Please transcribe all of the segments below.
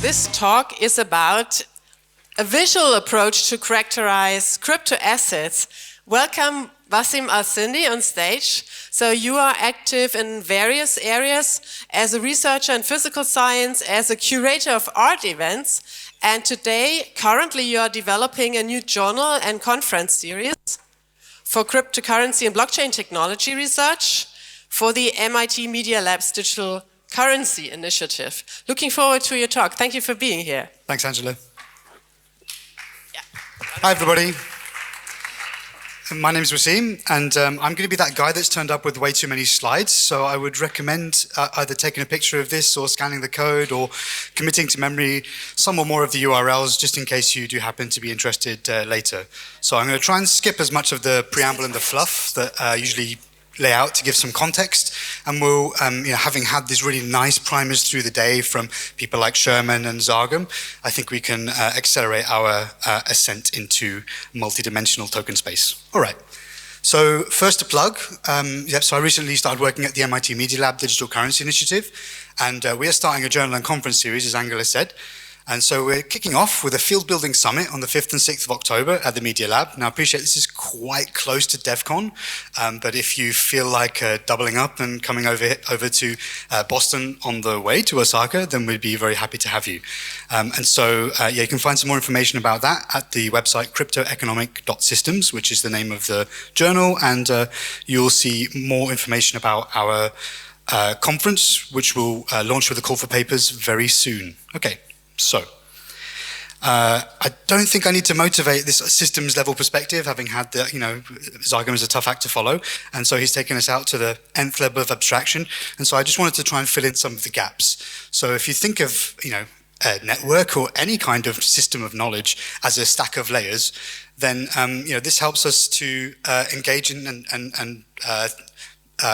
This talk is about a visual approach to characterize crypto assets. Welcome Wasim Al-Sindi on stage. So you are active in various areas as a researcher in physical science, as a curator of art events, and today, currently you are developing a new journal and conference series for cryptocurrency and blockchain technology research for the MIT Media Lab's Digital Currency Initiative. Looking forward to your talk. Thank you for being here. Thanks, Angela. Yeah. Hi, everybody. My name is Wasim, and I'm going to be that guy that's turned up with way too many slides, so I would recommend either taking a picture of this or scanning the code or committing to memory some or more of the URLs just in case you do happen to be interested later. So I'm going to try and skip as much of the preamble and the fluff that I usually lay out to give some context, and we'll, having had these really nice primers through the day from people like Sherman and Zargham, I think we can accelerate our ascent into multi-dimensional token space. All right. So first a plug. So I recently started working at the MIT Media Lab Digital Currency Initiative, and we are starting a journal and conference series, as Angela said. And so we're kicking off with a field building summit on the 5th and 6th of October at the Media Lab. Now, I appreciate this is quite close to DevCon, but if you feel like doubling up and coming over to Boston on the way to Osaka, then we'd be very happy to have you. You can find some more information about that at the website cryptoeconomic.systems, which is the name of the journal, and you'll see more information about our conference, which will launch with a call for papers very soon. Okay. So, I don't think I need to motivate this systems level perspective, having had the, Zargham is a tough act to follow, and so he's taken us out to the nth level of abstraction, and so I just wanted to try and fill in some of the gaps. So if you think of, a network or any kind of system of knowledge as a stack of layers, then, this helps us to engage in and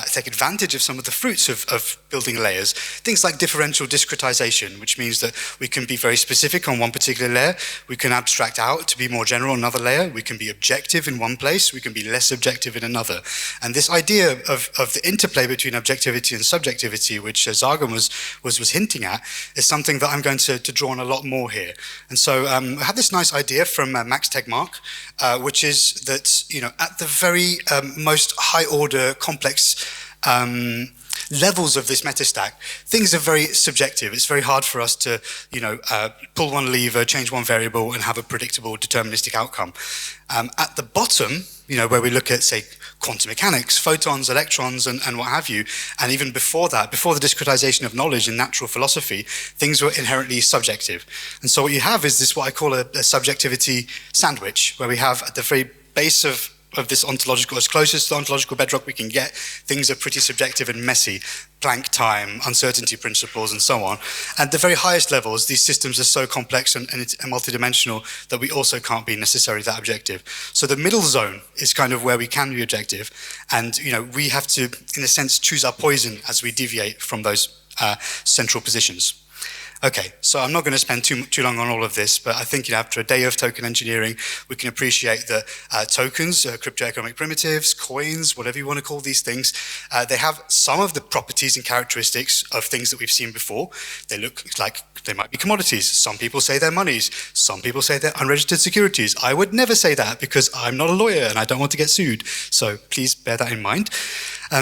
take advantage of some of the fruits of building layers. Things like differential discretization, which means that we can be very specific on one particular layer, we can abstract out to be more general on another layer, we can be objective in one place, we can be less objective in another. And this idea of the interplay between objectivity and subjectivity, which Zargham was hinting at, is something that I'm going to draw on a lot more here. And so I had this nice idea from Max Tegmark, which is that, at the very most high order complex levels of this metastack, things are very subjective. It's very hard for us to, pull one lever, change one variable, and have a predictable deterministic outcome. At the bottom, where we look at, say, quantum mechanics, photons, electrons, and what have you, and even before that, before the discretization of knowledge in natural philosophy, things were inherently subjective. And so what you have is this, what I call a subjectivity sandwich, where we have at the very base of this ontological, as closest to the ontological bedrock we can get, things are pretty subjective and messy. Planck time, uncertainty principles, and so on. At the very highest levels, these systems are so complex and multidimensional that we also can't be necessarily that objective. So the middle zone is kind of where we can be objective, and we have to, in a sense, choose our poison as we deviate from those central positions. Okay, so I'm not going to spend too long on all of this, but I think after a day of token engineering, we can appreciate that tokens, cryptoeconomic primitives, coins, whatever you want to call these things, they have some of the properties and characteristics of things that we've seen before. They look like they might be commodities. Some people say they're monies. Some people say they're unregistered securities. I would never say that because I'm not a lawyer and I don't want to get sued. So please bear that in mind.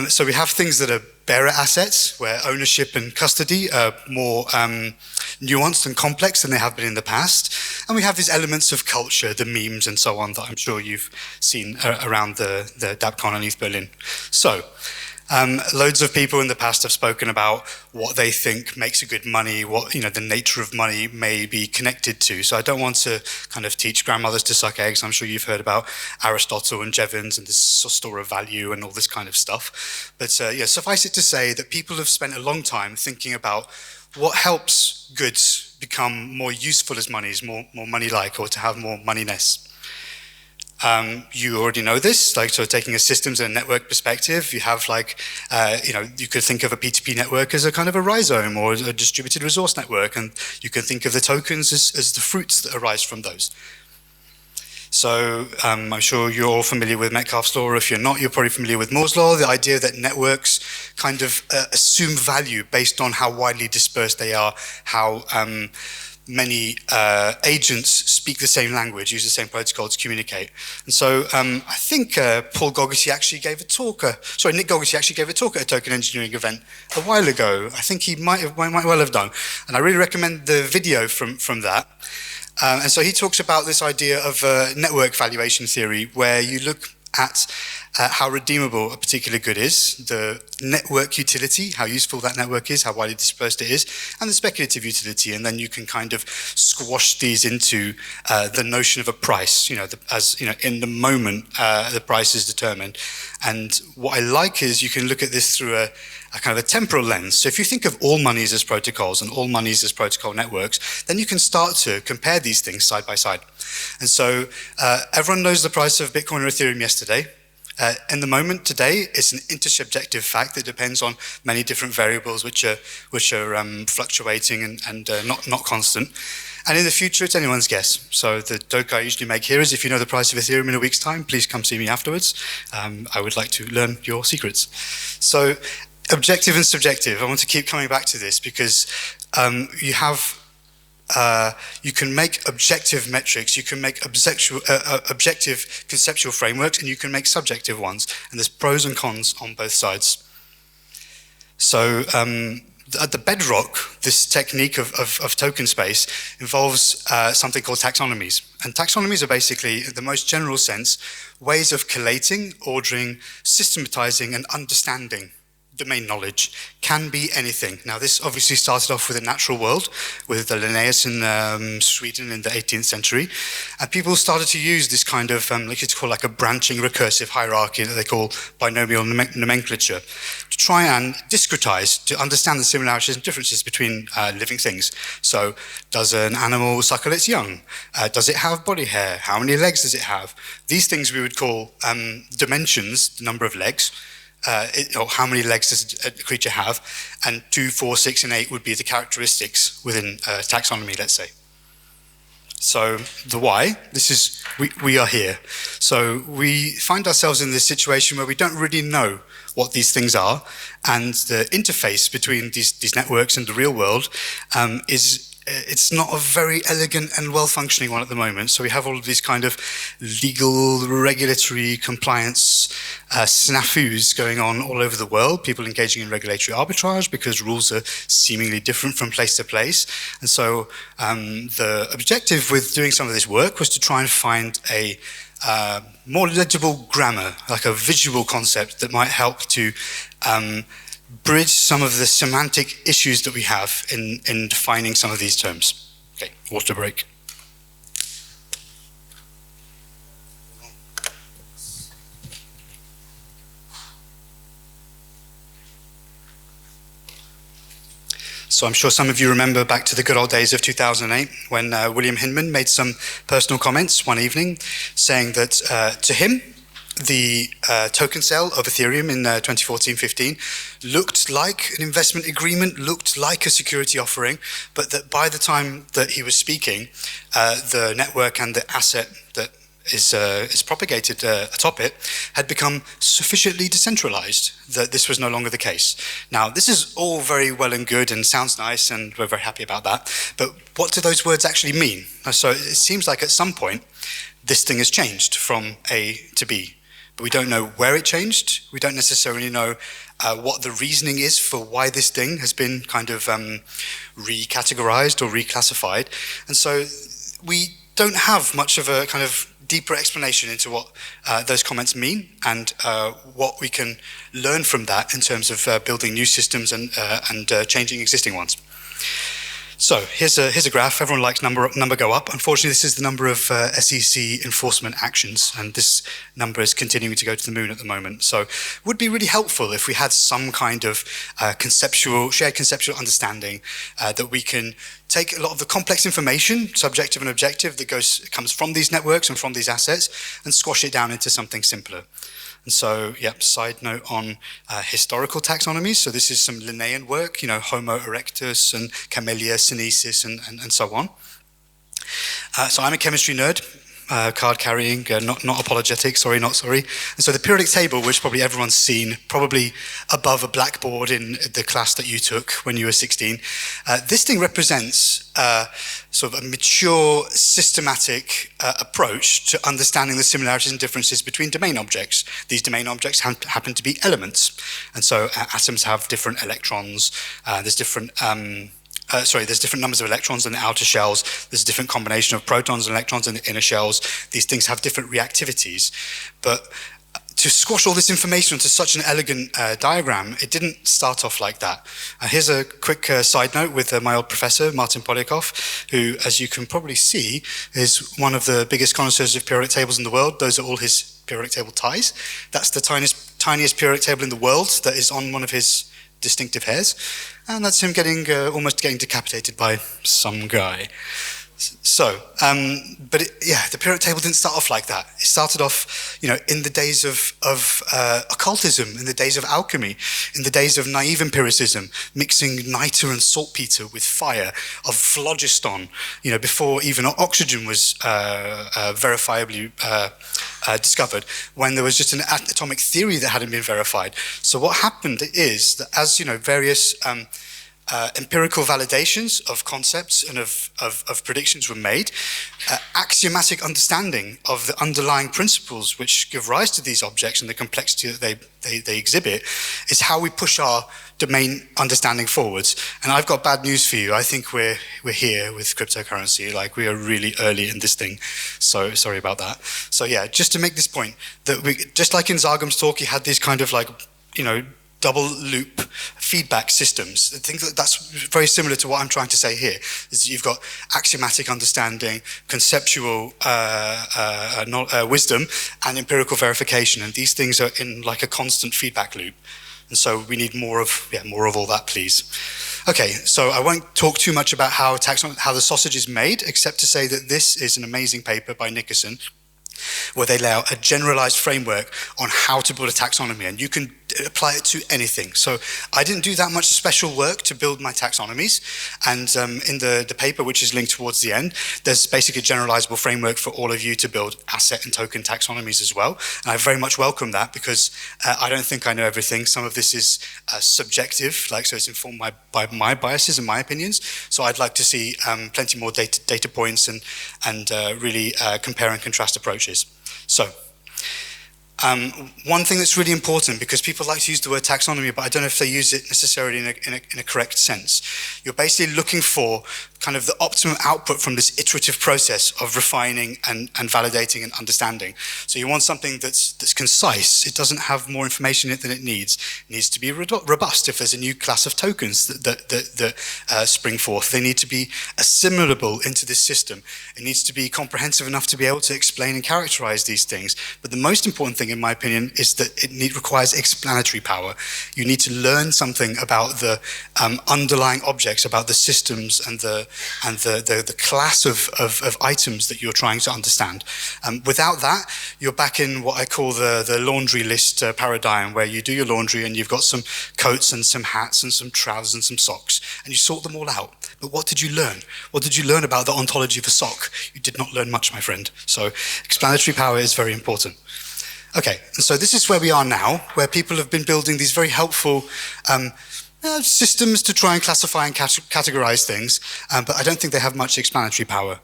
So we have things that are bearer assets, where ownership and custody are more nuanced and complex than they have been in the past. And we have these elements of culture, the memes and so on, that I'm sure you've seen around the DAppCon in East Berlin. So, loads of people in the past have spoken about what they think makes a good money, what the nature of money may be connected to. So I don't want to kind of teach grandmothers to suck eggs. I'm sure you've heard about Aristotle and Jevons and this store of value and all this kind of stuff. But suffice it to say that people have spent a long time thinking about what helps goods become more useful as monies, more money-like, or to have more moneyness. You already know this, so taking a systems and network perspective, you have you could think of a P2P network as a kind of a rhizome or a distributed resource network, and you can think of the tokens as the fruits that arise from those. So I'm sure you're all familiar with Metcalfe's law, or if you're not, you're probably familiar with Moore's law, the idea that networks kind of assume value based on how widely dispersed they are, how many agents speak the same language, use the same protocol to communicate. And so I think Paul Gogosy actually gave a talk, Nick Gogosy actually gave a talk at a token engineering event a while ago. I think he might well have done. And I really recommend the video from that. And so he talks about this idea of network valuation theory, where you look at how redeemable a particular good is, the network utility, how useful that network is, how widely dispersed it is, and the speculative utility, and then you can kind of squash these into the notion of a price. In the moment, the price is determined. And what I like is you can look at this through a kind of a temporal lens. So if you think of all monies as protocols and all monies as protocol networks, then you can start to compare these things side by side. And so everyone knows the price of Bitcoin or Ethereum yesterday. In the moment today, it's an intersubjective fact that depends on many different variables which are fluctuating and not constant. And in the future, it's anyone's guess. So the joke I usually make here is, if you know the price of Ethereum in a week's time, please come see me afterwards. I would like to learn your secrets. So objective and subjective. I want to keep coming back to this because you can make objective metrics, you can make objective conceptual frameworks, and you can make subjective ones. And there's pros and cons on both sides. So at the bedrock, this technique of TokenSpace involves something called taxonomies. And taxonomies are basically, in the most general sense, ways of collating, ordering, systematizing, and understanding domain knowledge. Can be anything. Now, this obviously started off with the natural world, with the Linnaeus in Sweden in the 18th century, and people started to use this kind of, it's called like a branching recursive hierarchy that they call binomial nomenclature, to try and discretize, to understand the similarities and differences between living things. So, does an animal suckle its young? Does it have body hair? How many legs does it have? These things we would call dimensions, the number of legs. Or how many legs does a creature have, and 2, 4, 6, and 8 would be the characteristics within taxonomy, let's say. So the why, this is, we are here. So we find ourselves in this situation where we don't really know what these things are, and the interface between these networks and the real world it's not a very elegant and well-functioning one at the moment. So we have all of these kind of legal, regulatory compliance snafus going on all over the world, people engaging in regulatory arbitrage because rules are seemingly different from place to place. And so the objective with doing some of this work was to try and find a more legible grammar, like a visual concept that might help to bridge some of the semantic issues that we have in defining some of these terms. Okay, water break. So I'm sure some of you remember back to the good old days of 2008 when William Hinman made some personal comments one evening saying that to him, the token sale of Ethereum in 2014-15 looked like an investment agreement, looked like a security offering, but that by the time that he was speaking, the network and the asset that is propagated atop it had become sufficiently decentralized that this was no longer the case. Now, this is all very well and good and sounds nice, and we're very happy about that, but what do those words actually mean? So it seems like at some point, this thing has changed from A to B. But we don't know where it changed. We don't necessarily know what the reasoning is for why this thing has been kind of recategorized or reclassified. And so we don't have much of a kind of deeper explanation into what those comments mean and what we can learn from that in terms of building new systems and changing existing ones. So here's a graph. Everyone likes number go up. Unfortunately, this is the number of SEC enforcement actions, and this number is continuing to go to the moon at the moment. So it would be really helpful if we had some kind of shared conceptual understanding that we can take a lot of the complex information, subjective and objective, that comes from these networks and from these assets, and squash it down into something simpler. And so, side note on historical taxonomies. So this is some Linnaean work, Homo erectus and Camellia sinensis and so on. So I'm a chemistry nerd. card carrying, not apologetic, sorry, not sorry. And so the periodic table, which probably everyone's seen, probably above a blackboard in the class that you took when you were 16, this thing represents sort of a mature, systematic approach to understanding the similarities and differences between domain objects. These domain objects happen to be elements. And so atoms have different electrons, there's different there's different numbers of electrons in the outer shells. There's a different combination of protons and electrons in the inner shells. These things have different reactivities. But to squash all this information into such an elegant diagram, it didn't start off like that. Here's a quick side note with my old professor, Martin Polyakov, who, as you can probably see, is one of the biggest connoisseurs of periodic tables in the world. Those are all his periodic table ties. That's the tiniest periodic table in the world that is on one of his distinctive hairs, and that's him almost getting decapitated by some guy. So, the periodic table didn't start off like that. It started off, in the days of occultism, in the days of alchemy, in the days of naive empiricism, mixing niter and saltpeter with fire, of phlogiston, before even oxygen was verifiably discovered, when there was just an atomic theory that hadn't been verified. So what happened is that as, various empirical validations of concepts and of predictions were made, axiomatic understanding of the underlying principles which give rise to these objects and the complexity that they exhibit is how we push our domain understanding forwards. And I've got bad news for you. I think we're here with cryptocurrency. Like, we are really early in this thing. So sorry about that. So yeah, just to make this point, that just like in Zagum's talk, he had these kind of double loop feedback systems. I think that's very similar to what I'm trying to say here, is that you've got axiomatic understanding, conceptual wisdom, and empirical verification, and these things are in like a constant feedback loop. And so we need more of all that, please. Okay, so I won't talk too much about how the sausage is made, except to say that this is an amazing paper by Nickerson, where they lay out a generalized framework on how to build a taxonomy, and you can apply it to anything. So I didn't do that much special work to build my taxonomies, and in the paper, which is linked towards the end, there's basically a generalizable framework for all of you to build asset and token taxonomies as well. And I very much welcome that, because I don't think I know everything. Some of this is subjective, so it's informed by my biases and my opinions. So I'd like to see plenty more data points and really compare and contrast approaches. So one thing that's really important, because people like to use the word taxonomy, but I don't know if they use it necessarily in a correct sense. You're basically looking for kind of the optimum output from this iterative process of refining and validating and understanding. So you want something that's concise. It doesn't have more information in it than it needs. It needs to be robust. If there's a new class of tokens that spring forth, they need to be assimilable into this system. It needs to be comprehensive enough to be able to explain and characterize these things. But the most important thing, in my opinion, is that it requires explanatory power. You need to learn something about the underlying objects, about the systems and the class of items that you're trying to understand. Without that, you're back in what I call the laundry list paradigm, where you do your laundry and you've got some coats and some hats and some trousers and some socks, and you sort them all out. But what did you learn? What did you learn about the ontology of a sock? You did not learn much, my friend. So explanatory power is very important. Okay, and so this is where we are now, where people have been building these very helpful systems to try and classify and categorize things, but I don't think they have much explanatory power.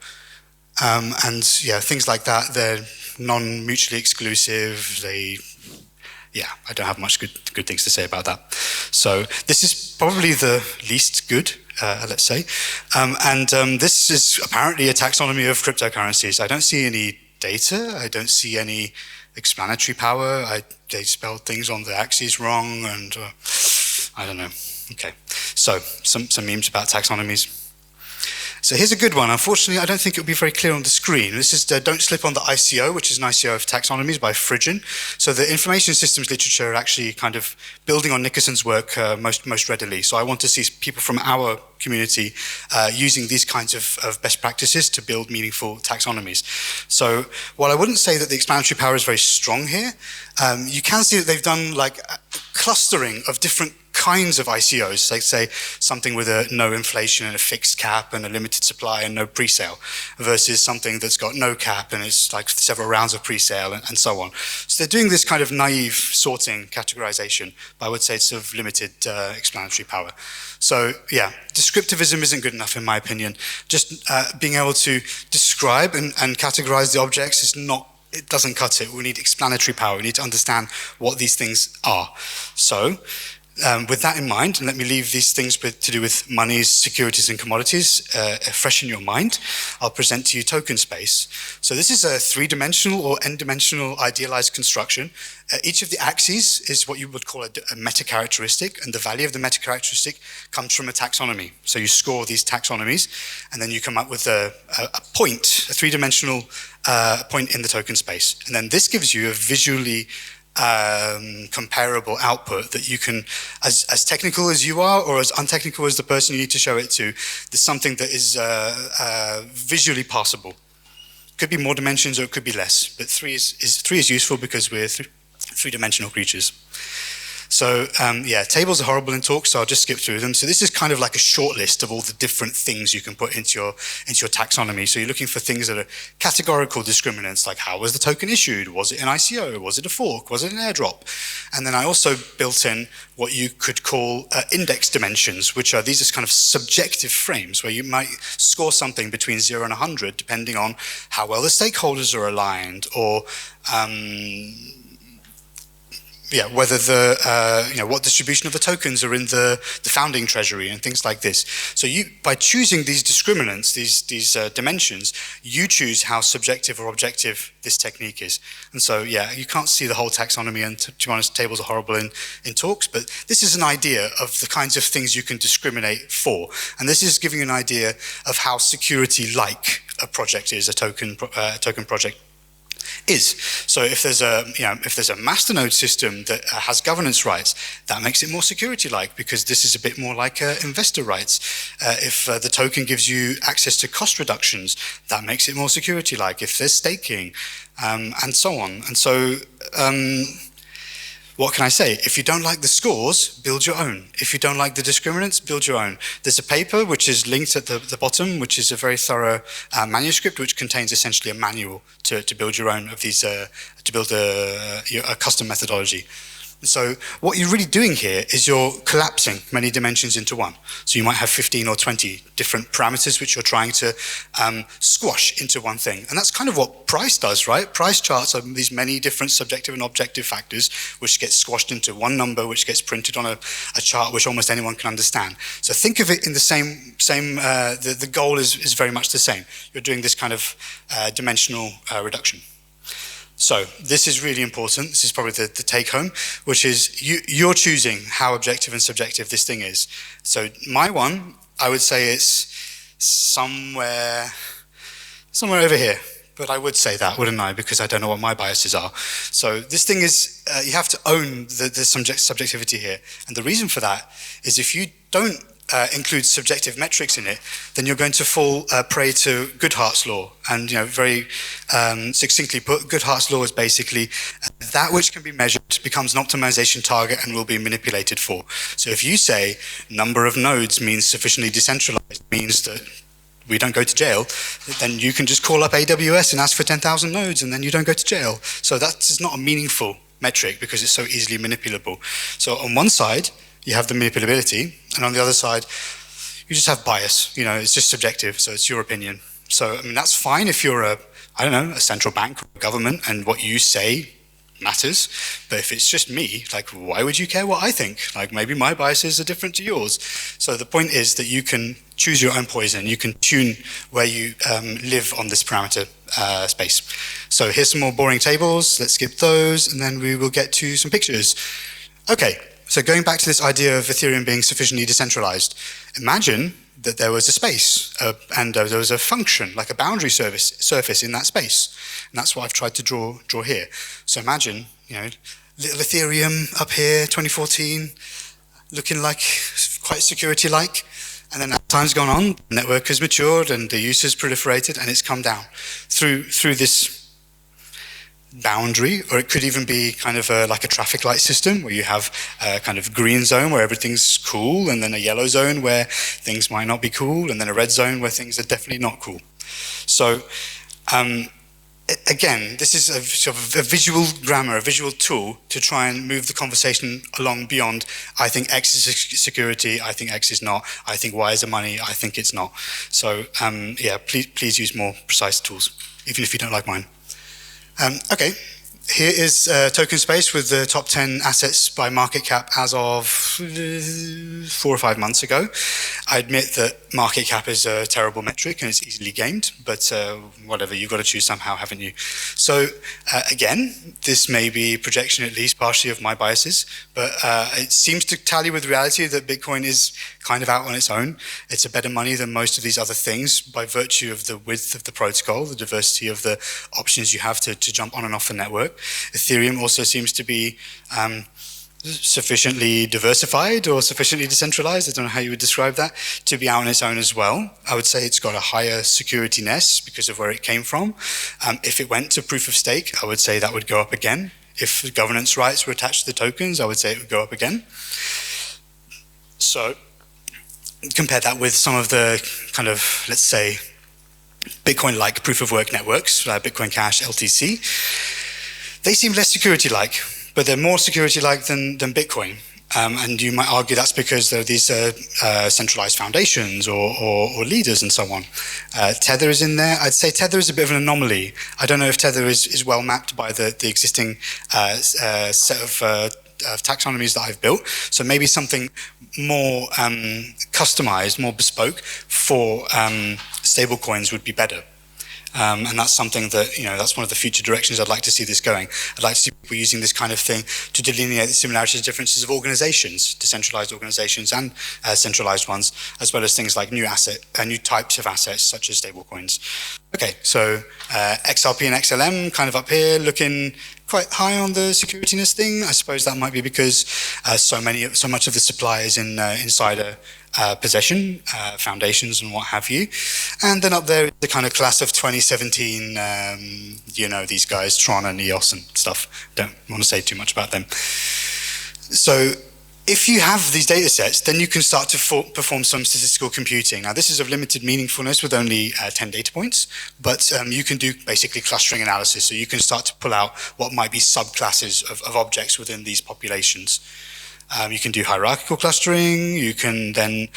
And yeah, things like that, they're non-mutually exclusive. I don't have much good things to say about that. So this is probably the least good, let's say. This is apparently a taxonomy of cryptocurrencies. I don't see any data. I don't see any explanatory power. They spelled things on the axes wrong, and I don't know. Okay, so some memes about taxonomies. So here's a good one. Unfortunately, I don't think it'll be very clear on the screen. This is Don't Slip on the ICO, which is an ICO of taxonomies by Phrygian. So the information systems literature are actually kind of building on Nickerson's work most readily. So I want to see people from our community using these kinds of best practices to build meaningful taxonomies. So while I wouldn't say that the explanatory power is very strong here, you can see that they've done like a clustering of different kinds of ICOs, like say something with a no inflation and a fixed cap and a limited supply and no pre-sale, versus something that's got no cap and it's like several rounds of pre-sale and so on. So they're doing this kind of naive sorting, categorization, but I would say it's of limited explanatory power. So yeah, descriptivism isn't good enough in my opinion. Just being able to describe and categorize the objects is not, it doesn't cut it. We need explanatory power. We need to understand what these things are. So with that in mind, and let me leave these things to do with monies, securities, and commodities fresh in your mind, I'll present to you TokenSpace. So this is a three-dimensional or n-dimensional idealized construction. Each of the axes is what you would call a meta-characteristic, and the value of the meta-characteristic comes from a taxonomy. So you score these taxonomies, and then you come up with a point, a three-dimensional point in the token space. And then this gives you a visually comparable output that you can, as technical as you are or as untechnical as the person you need to show it to, there's something that is visually passable. Could be more dimensions or it could be less, but three is useful because we're three-dimensional creatures. So yeah, tables are horrible in talks, so I'll just skip through them. So this is kind of like a short list of all the different things you can put into your taxonomy. So you're looking for things that are categorical discriminants, like how was the token issued? Was it an ICO? Was it a fork? Was it an airdrop? And then I also built in what you could call index dimensions, which are, these are kind of subjective frames where you might score something between 0 and 100, depending on how well the stakeholders are aligned, or yeah, whether the what distribution of the tokens are in the founding treasury and things like this. So you, by choosing these discriminants, these dimensions, you choose how subjective or objective this technique is. And so yeah, you can't see the whole taxonomy, and to be honest, tables are horrible in talks, but this is an idea of the kinds of things you can discriminate for. And this is giving you an idea of how security-like a project is, a token project is. So if there's a masternode system that has governance rights, that makes it more security-like, because this is a bit more like investor rights. If the token gives you access to cost reductions, that makes it more security-like. If there's staking, and so on. And so what can I say? If you don't like the scores, build your own. If you don't like the discriminants, build your own. There's a paper which is linked at the bottom, which is a very thorough manuscript, which contains essentially a manual to build your own of these, to build a custom methodology. So what you're really doing here is you're collapsing many dimensions into one. So you might have 15 or 20 different parameters which you're trying to squash into one thing. And that's kind of what price does, right? Price charts are these many different subjective and objective factors which get squashed into one number, which gets printed on a chart which almost anyone can understand. So think of it in the same the goal is very much the same. You're doing this kind of dimensional reduction. So this is really important. This is probably the take home, which is you're choosing how objective and subjective this thing is. So my one, I would say it's somewhere over here. But I would say that, wouldn't I? Because I don't know what my biases are. So this thing is, you have to own the subjectivity here. And the reason for that is if you don't include subjective metrics in it, then you're going to fall prey to Goodhart's law. And very succinctly put, Goodhart's law is basically that which can be measured becomes an optimization target and will be manipulated for. So if you say number of nodes means sufficiently decentralized, means that we don't go to jail, then you can just call up AWS and ask for 10,000 nodes and then you don't go to jail. So that is not a meaningful metric because it's so easily manipulable. So on one side, you have the manipulability, and on the other side, you just have bias. It's just subjective, so it's your opinion. So, I mean, that's fine if you're a central bank or a government, and what you say matters. But if it's just me, like, why would you care what I think? Like, maybe my biases are different to yours. So the point is that you can choose your own poison. You can tune where you live on this parameter space. So here's some more boring tables. Let's skip those, and then we will get to some pictures. Okay. So going back to this idea of Ethereum being sufficiently decentralized, imagine that there was a space and there was a function, like a boundary surface in that space. And that's what I've tried to draw here. So imagine, little Ethereum up here, 2014, looking like quite security-like. And then as time's gone on, the network has matured and the use has proliferated and it's come down through this boundary, or it could even be kind of like a traffic light system where you have a kind of green zone where everything's cool, and then a yellow zone where things might not be cool, and then a red zone where things are definitely not cool. So again, this is a sort of a visual grammar, a visual tool to try and move the conversation along beyond, I think X is security, I think X is not, I think Y is a money, I think it's not. So yeah, please use more precise tools, even if you don't like mine. Okay, here is TokenSpace with the top 10 assets by market cap as of 4 or 5 months ago. I admit that market cap is a terrible metric and it's easily gamed, but whatever, you've got to choose somehow, haven't you? So again, this may be projection at least partially of my biases, but it seems to tally with reality that Bitcoin is kind of out on its own. It's a better money than most of these other things by virtue of the width of the protocol, the diversity of the options you have to jump on and off the network. Ethereum also seems to be sufficiently diversified or sufficiently decentralized, I don't know how you would describe that, to be out on its own as well. I would say it's got a higher security-ness because of where it came from. If it went to proof of stake, I would say that would go up again. If governance rights were attached to the tokens, I would say it would go up again. So compare that with some of the kind of, let's say, Bitcoin-like proof-of-work networks, Bitcoin Cash, LTC. They seem less security-like, but they're more security-like than Bitcoin. And you might argue that's because there are these centralized foundations or leaders and so on. Tether is in there. I'd say Tether is a bit of an anomaly. I don't know if Tether is well mapped by the existing set of taxonomies that I've built. So maybe something more customized, more bespoke for stablecoins would be better. And that's something that, that's one of the future directions I'd like to see this going. I'd like to see people using this kind of thing to delineate the similarities and differences of organizations, decentralized organizations and centralized ones, as well as things like new types of assets, such as stablecoins. Okay, so XRP and XLM kind of up here, looking quite high on the security-ness thing. I suppose that might be because so much of the supply is in insider possession, foundations and what have you. And then up there is the kind of class of 2017, these guys, Tron and EOS and stuff. Don't want to say too much about them. So if you have these data sets, then you can start to perform some statistical computing. Now, this is of limited meaningfulness with only 10 data points, but you can do basically clustering analysis. So you can start to pull out what might be subclasses of objects within these populations. You can do hierarchical clustering. You can then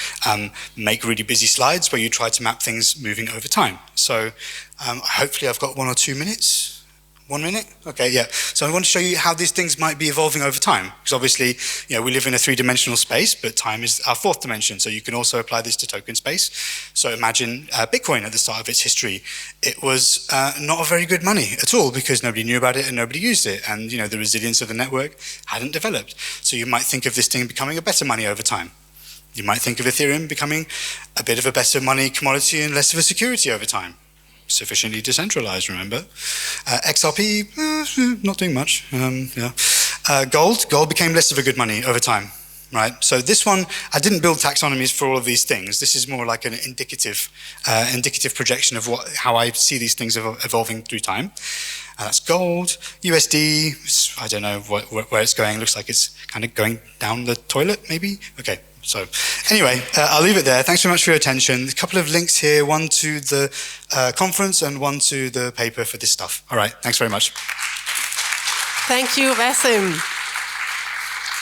make really busy slides where you try to map things moving over time. So hopefully I've got 1 or 2 minutes. 1 minute? Okay, yeah. So I want to show you how these things might be evolving over time. Because obviously, we live in a 3-dimensional space, but time is our 4th dimension. So you can also apply this to TokenSpace. So imagine Bitcoin at the start of its history. It was not a very good money at all because nobody knew about it and nobody used it. And, the resilience of the network hadn't developed. So you might think of this thing becoming a better money over time. You might think of Ethereum becoming a bit of a better money commodity and less of a security over time. Sufficiently decentralized, remember. XRP, not doing much. Gold became less of a good money over time, right? So this one, I didn't build taxonomies for all of these things. This is more like an indicative projection of how I see these things evolving through time. That's gold. USD, I don't know where it's going. Looks like it's kind of going down the toilet, maybe? Okay. So anyway, I'll leave it there. Thanks very much for your attention. A couple of links here, one to the conference and one to the paper for this stuff. All right, thanks very much. Thank you, Wasim.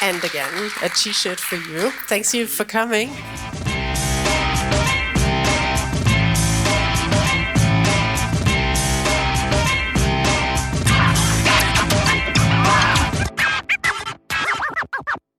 And again, a t-shirt for you. Thanks you for coming.